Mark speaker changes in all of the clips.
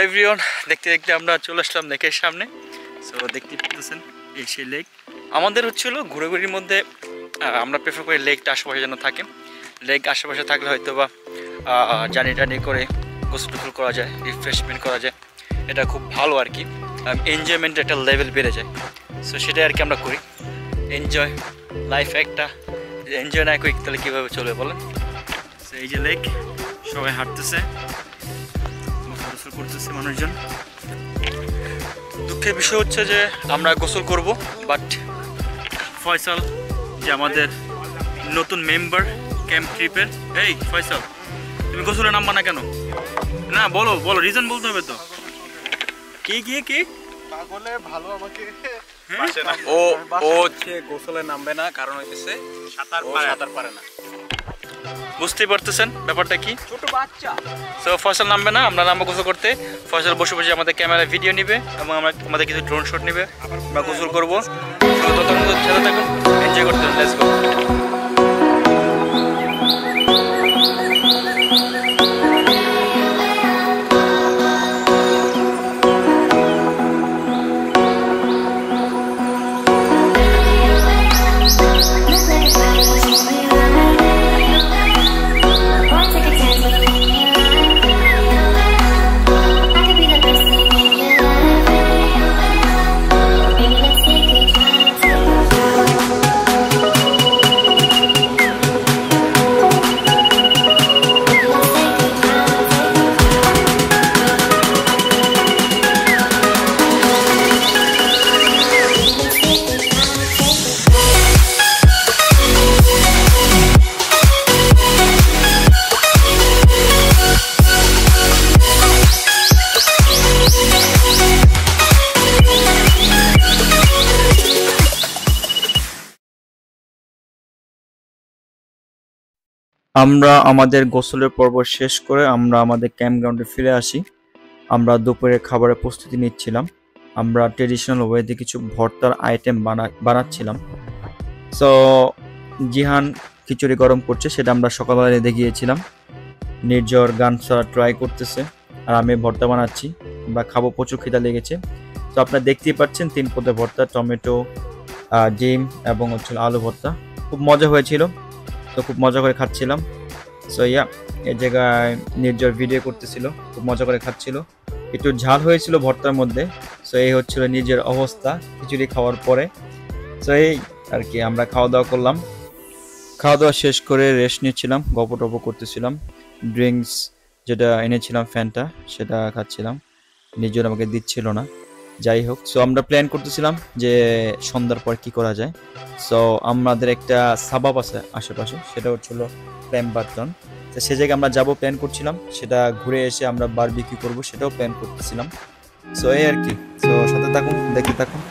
Speaker 1: Everyone, দেখতে দেখতে আমরা চলে আসলাম লেকের সামনে। সো দেখতে পাচ্ছেন এই সেই লেক। আমাদের হচ্ছিল ঘুরেঘুরির মধ্যে আমরা প্রেফার করি লেকটা আশেপাশে যেন থাকে। লেক আশেপাশে থাকলে হয়তো বা জার্নি টার্নি করে গোসল টোসল করা যায়, রিফ্রেশমেন্ট করা যায়, এটা খুব ভালো আর কি। এনজয়মেন্টের একটা লেভেল বেড়ে যায়। সো সেটাই আর কি আমরা করি। এনজয় লাইফ, একটা এনজয় না করি তাহলে কীভাবে চলবে বলেন। সো এই যে লেক, সবাই হাঁটতেছে, গোসল করতেছে মানুষজন। দুঃখের বিষয় হচ্ছে যে আমরা গোসল করব, বাট ফয়সাল যে আমাদের নতুন মেম্বার ক্যাম্প ট্রিপের, এই ফয়সাল তুমি গোসলে নামবা না কেন? না বলো বলো, রিজন বলতে হবে তো। কি কি কি
Speaker 2: পাগলে ভালো আমাকে
Speaker 1: ও হচ্ছে গোসলে নামবে না, কারণ হইতেছে সাঁতার পারে না। বুঝতেই পারতেছেন ব্যাপারটা কি, ছোট বাচ্চা। সো ফয়সাল নামবে না, আমরা নামবো গোসল করতে। ফয়সাল বসে বসে আমাদের ক্যামেরায় ভিডিও নিবে এবং আমাদের কিছু ড্রোন শট নিবে, আমরা গোসল করবো। ততক্ষণ সাথে থাকুন, এনজয় করতে হবে। Let's go. আমরা আমাদের গোসলের পর্ব শেষ করে আমরা আমাদের ক্যাম্প গ্রাউন্ডে ফিরে আসি। আমরা দুপুরের খাবারের প্রস্তুতি নিচ্ছিলাম। আমরা ট্রেডিশনাল ওয়েতে কিছু ভর্তার আইটেম বানাচ্ছিলাম। সো জিহান খিচুড়ি গরম করছে, সেটা আমরা সকালবেলা রেঁধে গিয়েছিলাম। নির্ঝর গান ছাড়া ট্রাই করতেছে, আর আমি ভর্তা বানাচ্ছি। আমরা খাবো, প্রচুর খিদা লেগেছে। তো আপনারা দেখতেই পাচ্ছেন 3 পদের ভর্তা, টমেটো, ডিম এবং হচ্ছে আলু ভর্তা। খুব মজা হয়েছিল, তো খুব মজা করে খাচ্ছিলাম। সো এই জায়গায় নির্ঝর ভিডিও করতেছিল, খুব মজা করে খাচ্ছিল। একটু ঝাল হয়েছিল ভর্তার মধ্যে। সো এই হচ্ছিল নিজের অবস্থা খিচুড়ি খাওয়ার পরে। সো এই আর কি, আমরা খাওয়া দাওয়া করলাম। খাওয়া দাওয়া শেষ করে রেস্ট নিচ্ছিলাম, গল্প টপ করতেছিলাম। ড্রিঙ্কস যেটা এনেছিলাম ফ্যানটা, সেটা খাচ্ছিলাম। নিজের আমাকে দিচ্ছিল না, যাই হোক। সো আমরা প্ল্যান করতেছিলাম যে সন্ধ্যার পর কি করা যায়। সো আমাদের একটা সাবাব আছে আশেপাশে, সেটা হচ্ছিল প্ল্যাম্বারটন। তো সে জায়গায় আমরা যাবো প্ল্যান করছিলাম, সেটা ঘুরে এসে আমরা বারবিকিউ করবো সেটাও প্ল্যান করতেছিলাম। সো এই আর কি। সো সাথে থাকুন, দেখতে থাকুন।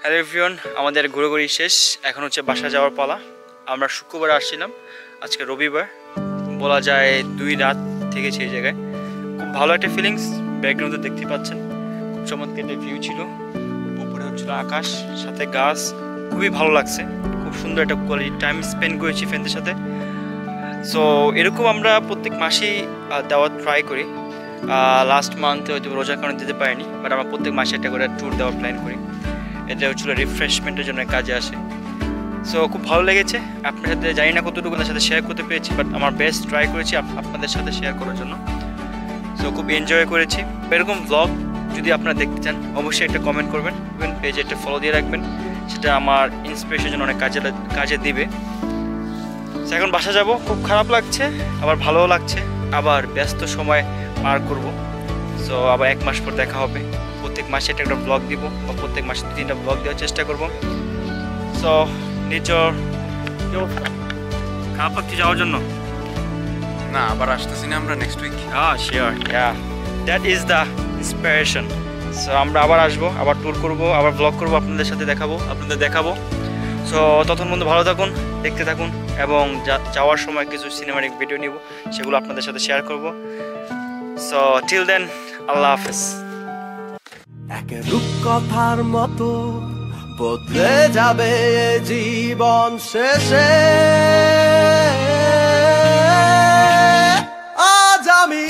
Speaker 1: হ্যালো এভরিওয়ান, আমাদের ঘুরোঘুরি শেষ, এখন হচ্ছে বাসা যাওয়ার পালা। আমরা শুক্রবার আসছিলাম, আজকে রবিবার, বলা যায় 2 রাত থেকেছি এই জায়গায়। খুব ভালো একটা ফিলিংস, ব্যাকগ্রাউন্ডে দেখতে পাচ্ছেন খুব চমৎকার একটা ভিউ ছিল। উপরে হচ্ছিল আকাশ, সাথে গাছ, খুবই ভালো লাগছে। খুব সুন্দর একটা কোয়ালিটি টাইম স্পেন্ড করেছি ফ্রেন্ডদের সাথে। সো এরকম আমরা প্রত্যেক মাসেই দেওয়ার ট্রাই করি। লাস্ট মান্থে হয়তো রোজার কারণে দিতে পারিনি, বাট আমরা প্রত্যেক মাসে একটা করে ট্যুর দেওয়ার প্ল্যান করি। এটা হচ্ছিল রিফ্রেশমেন্টের জন্য কাজে আসে। সো খুব ভালো লেগেছে। আপনার সাথে জানি না কতটুকু আপনার সাথে শেয়ার করতে পেরেছি, বাট আমার বেস্ট ট্রাই করেছি আপনাদের সাথে শেয়ার করার জন্য। সো খুব এনজয় করেছি। এরকম ব্লগ যদি আপনারা দেখতে চান, অবশ্যই একটা কমেন্ট করবেন, পেজে একটা ফলো দিয়ে রাখবেন, সেটা আমার ইন্সপিরেশনের জন্য অনেক কাজে দিবে। এখন বাসা যাব, খুব খারাপ লাগছে, আবার ভালোও লাগছে, আবার ব্যস্ত সময় পার করব। সো আবার 1 মাস পর দেখা হবে। প্রত্যেক মাসে একটা ব্লগ দিব বা প্রত্যেক মাসে 2-3টা ব্লগ দেওয়ার চেষ্টা করব। সো নিচর খারাপ লাগছে যাওয়ার জন্য?
Speaker 3: না, আবার আসতেছি না আমরা next week.
Speaker 1: Sure, that is the inspiration. So আমরা আবার আসবো, আবার ট্যুর করব, আবার ব্লগ করব, আপনাদের সাথে আপনাদের দেখাবো। সো ততক্ষণ পর্যন্ত ভালো থাকুন, দেখতে থাকুন, এবং যাওয়ার সময় কিছু সিনেমাটিক ভিডিও নিব, সেগুলো আপনাদের সাথে শেয়ার করব। সো টিল দেন, আল্লাহ হাফেজ।
Speaker 4: এক রূপকথার মতো বদলে যাবে এ জীবন শেষে। আজ আমি